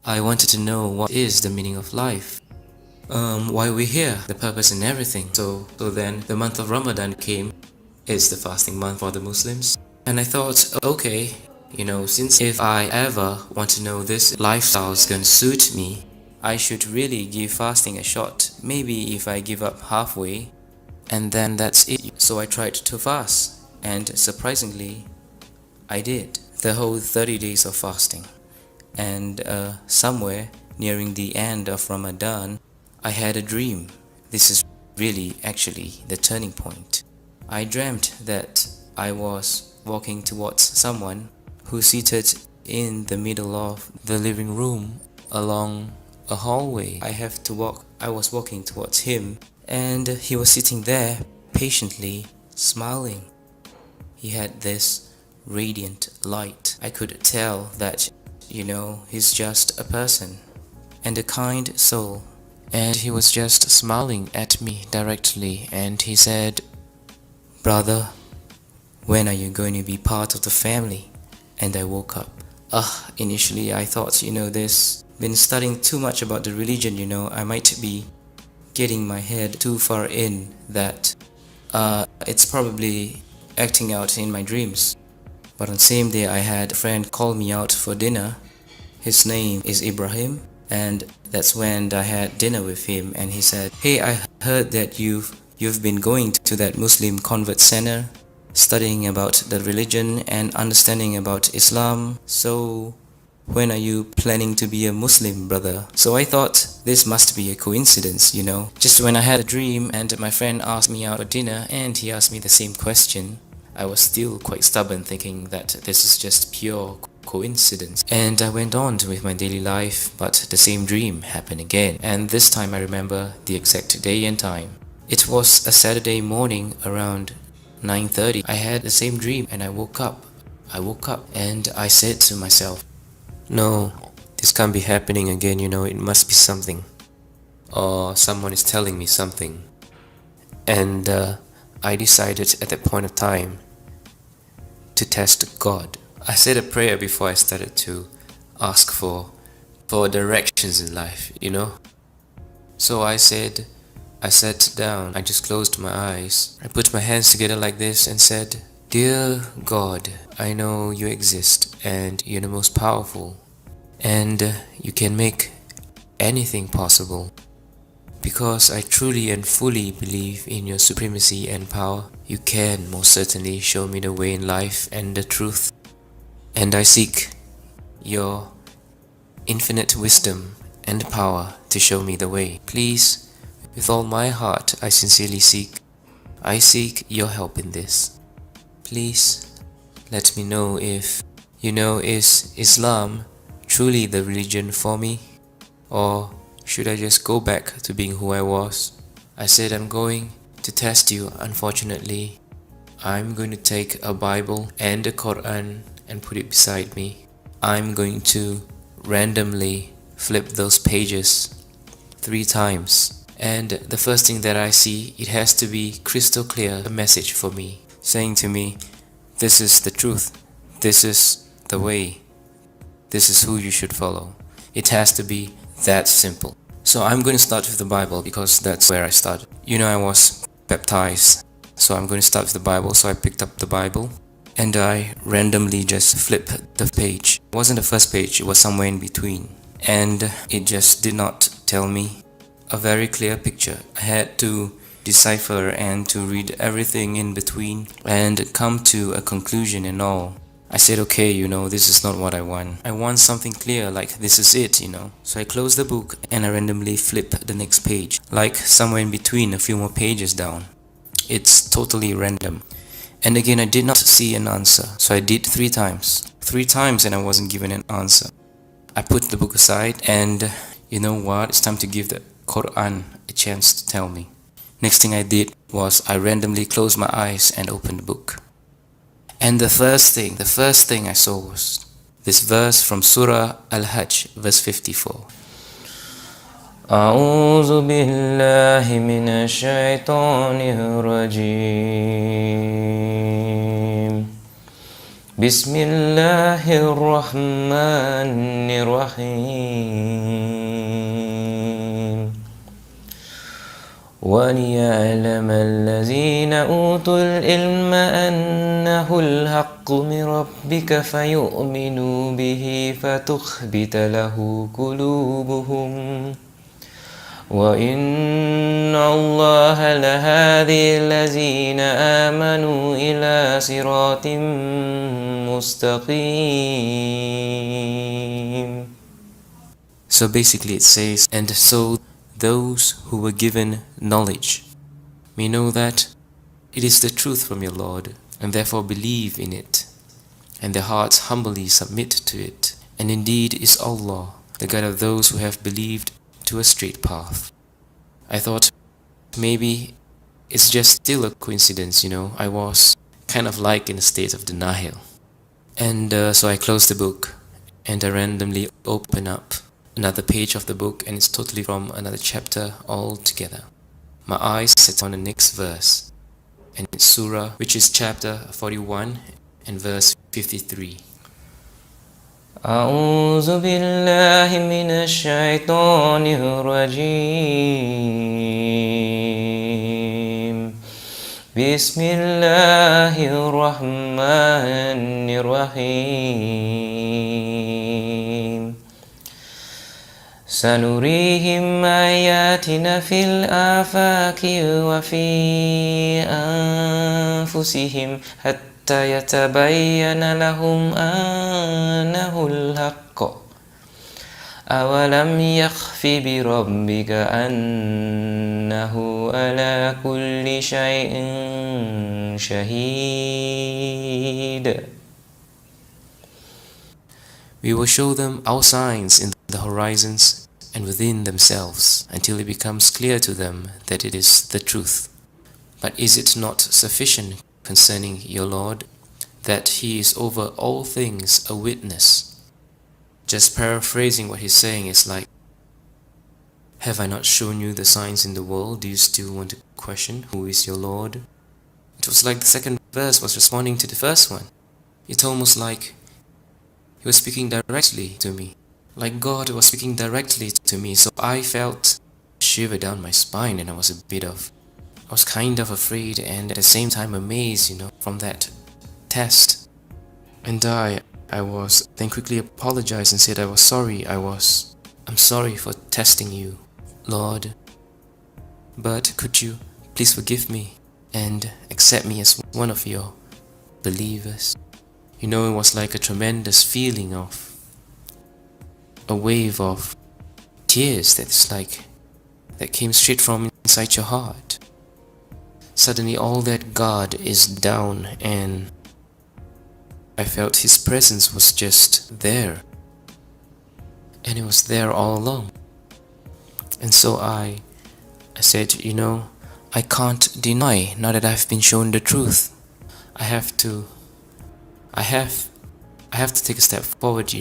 I wanted to know what is the meaning of life, why we're here, the purpose and everything. So then the month of Ramadan came. It's the fasting month for the Muslims. And I thought, okay, since if I ever want to know this lifestyle is gonna suit me, I should really give fasting a shot. Maybe if I give up halfway, and then that's it. So I tried to fast, and surprisingly, I did the whole 30 days of fasting. And somewhere nearing the end of Ramadan, I had a dream. This is really actually the turning point. I dreamt that I was walking towards someone who's seated in the middle of the living room along a hallway. I was walking towards him, and he was sitting there patiently smiling. He had this radiant light. I could tell that, he's just a person and a kind soul. And he was just smiling at me directly, and he said, "Brother, when are you going to be part of the family?" And I woke up. Initially I thought, this been studying too much about the religion, I might be getting my head too far in that it's probably acting out in my dreams. But on the same day I had a friend call me out for dinner. His name is Ibrahim, and that's when I had dinner with him, and he said, "Hey, I heard that you've been going to that Muslim convert center, studying about the religion and understanding about Islam. So when are you planning to be a Muslim, brother?" So I thought this must be a coincidence, Just when I had a dream and my friend asked me out for dinner and he asked me the same question, I was still quite stubborn, thinking that this is just pure coincidence. And I went on with my daily life, but the same dream happened again. And this time I remember the exact day and time. It was a Saturday morning around 9:30. I had the same dream and I woke up. And I said to myself, "No, this can't be happening again, it must be something. Or someone is telling me something." And I decided at that point of time to test God. I said a prayer before I started to ask for directions in life, So I sat down, I just closed my eyes, I put my hands together like this and said, "Dear God, I know you exist and you're the most powerful, and you can make anything possible. Because I truly and fully believe in your supremacy and power, you can most certainly show me the way in life and the truth. And I seek your infinite wisdom and power to show me the way. Please, with all my heart, I sincerely seek your help in this. Please, let me know if, is Islam truly the religion for me? Or should I just go back to being who I was?" I said, "I'm going to test you. Unfortunately, I'm going to take a Bible and a Quran and put it beside me. I'm going to randomly flip those pages 3 times. And the first thing that I see, it has to be crystal clear, a message for me, saying to me, this is the truth, this is the way, this is who you should follow. It has to be that simple." So I'm going to start with the Bible because that's where I started. I was baptized, so I'm going to start with the Bible. So I picked up the Bible and I randomly just flipped the page. It wasn't the first page, it was somewhere in between. And it just did not tell me a very clear picture. I had to decipher and to read everything in between and come to a conclusion and all. I said, okay, this is not what I want. I want something clear, like this is it, So I closed the book and I randomly flipped the next page, like somewhere in between, a few more pages down. It's totally random. And again, I did not see an answer. So I did 3 times. 3 times and I wasn't given an answer. I put the book aside and you know what? It's time to give the Quran a chance to tell me. Next thing I did was I randomly closed my eyes and opened the book. And the first thing I saw was this verse from Surah Al-Hajj, verse 54. أعوذ بالله من الشيطان الرجيم Bismillahirrahmanirrahim. وَلِيَعْلَمَ الَّذِينَ أُوتُوا الْعِلْمَ أَنَّهُ الْحَقُّ مِنْ رَبِّكَ فَيُؤْمِنُوا بِهِ فَتُخْبِتَ لَهُ قُلُوبُهُمْ وَإِنَّ اللَّهَ لَهَادِي الَّذِينَ آمَنُوا إِلَى صِرَاطٍ مُسْتَقِيمٍ. So basically it says, and so those who were given knowledge may know that it is the truth from your Lord, and therefore believe in it, and their hearts humbly submit to it. And indeed is Allah, the guide of those who have believed to a straight path. I thought maybe it's just still a coincidence, I was kind of like in a state of denial. And so I closed the book, and I randomly open up another page of the book, and it's totally from another chapter altogether. My eyes set on the next verse, and it's Surah, which is chapter 41 and verse 53. أعوذ بالله من الشيطان الرجيم بسم الله الرحمن الرحيم سنريهم آياتنا في الآفاق وفي أنفسهم حتى يتبين لهم أنه الحق أولم يخف بربك أنه على كل شيء شهيد. We will show them our signs in the horizons and within themselves until it becomes clear to them that it is the truth. But is it not sufficient concerning your Lord that He is over all things a witness? Just paraphrasing what he's saying is like, have I not shown you the signs in the world? Do you still want to question who is your Lord? It was like the second verse was responding to the first one. It's almost like He was speaking directly to me, like God was speaking directly to me. So I felt a shiver down my spine, and I was kind of afraid and at the same time amazed, from that test. And I was then quickly apologized and said I was sorry. I'm sorry for testing you, Lord. But could you please forgive me and accept me as one of your believers? It was like a tremendous feeling of a wave of tears that came straight from inside your heart. Suddenly all that God is down, and I felt His presence was just there, and it was there all along. And so I said, I can't deny now that I've been shown the truth. I have to take a step forward,